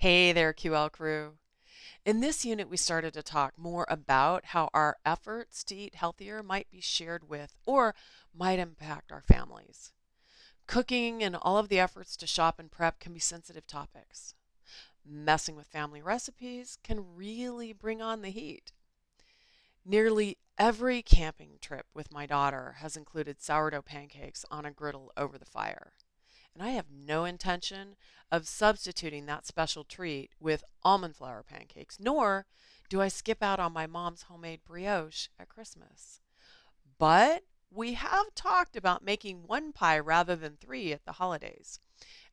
Hey there, QL crew. In this unit, we started to talk more about how our efforts to eat healthier might be shared with or might impact our families. Cooking and all of the efforts to shop and prep can be sensitive topics. Messing with family recipes can really bring on the heat. Nearly every camping trip with my daughter has included sourdough pancakes on a griddle over the fire. And I have no intention of substituting that special treat with almond flour pancakes, nor do I skip out on my mom's homemade brioche at Christmas. But we have talked about making one pie rather than three at the holidays,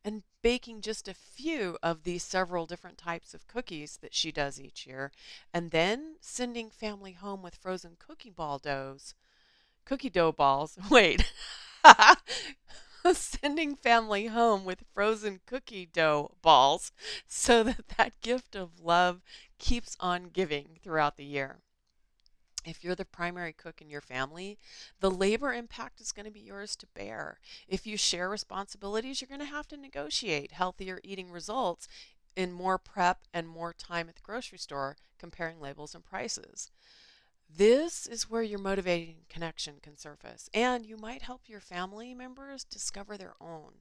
and baking just a few of these several different types of cookies that she does each year, and then sending family home with frozen cookie dough balls. Wait. Sending family home with frozen cookie dough balls so that that gift of love keeps on giving throughout the year. If you're the primary cook in your family, the labor impact is going to be yours to bear. If you share responsibilities, you're going to have to negotiate healthier eating results in more prep and more time at the grocery store comparing labels and prices. This is where your motivating connection can surface, and you might help your family members discover their own.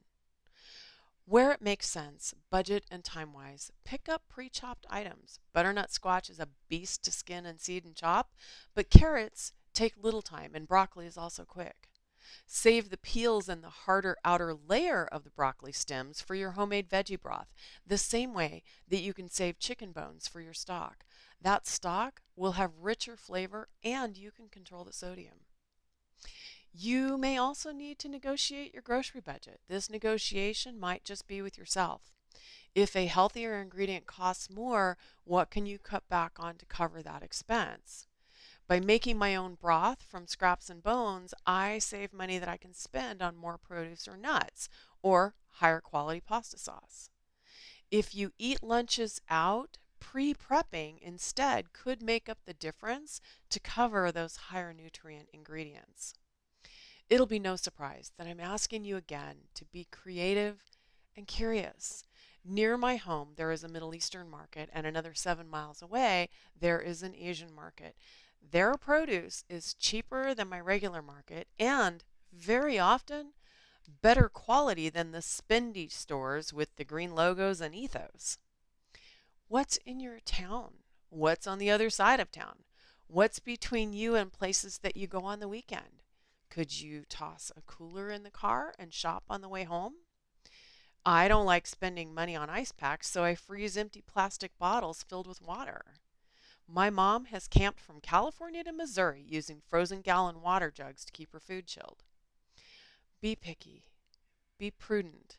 Where it makes sense, budget and time wise, pick up pre chopped items. Butternut squash is a beast to skin and seed and chop, but carrots take little time, and broccoli is also quick. Save the peels and the harder outer layer of the broccoli stems for your homemade veggie broth, the same way that you can save chicken bones for your stock. That stock will have richer flavor and you can control the sodium. You may also need to negotiate your grocery budget. This negotiation might just be with yourself. If a healthier ingredient costs more, what can you cut back on to cover that expense? By making my own broth from scraps and bones, I save money that I can spend on more produce or nuts or higher quality pasta sauce. If you eat lunches out, pre-prepping instead could make up the difference to cover those higher nutrient ingredients. It'll be no surprise that I'm asking you again to be creative and curious. Near my home, there is a Middle Eastern market, and another 7 miles away, there is an Asian market. Their produce is cheaper than my regular market and very often better quality than the spendy stores with the green logos and ethos. What's in your town? What's on the other side of town? What's between you and places that you go on the weekend? Could you toss a cooler in the car and shop on the way home? I don't like spending money on ice packs, so I freeze empty plastic bottles filled with water. My mom has camped from California to Missouri using frozen gallon water jugs to keep her food chilled. Be picky, be prudent,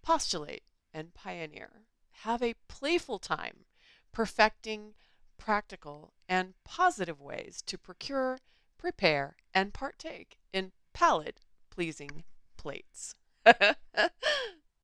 postulate, and pioneer. Have a playful time perfecting practical and positive ways to procure, prepare, and partake in palate pleasing plates.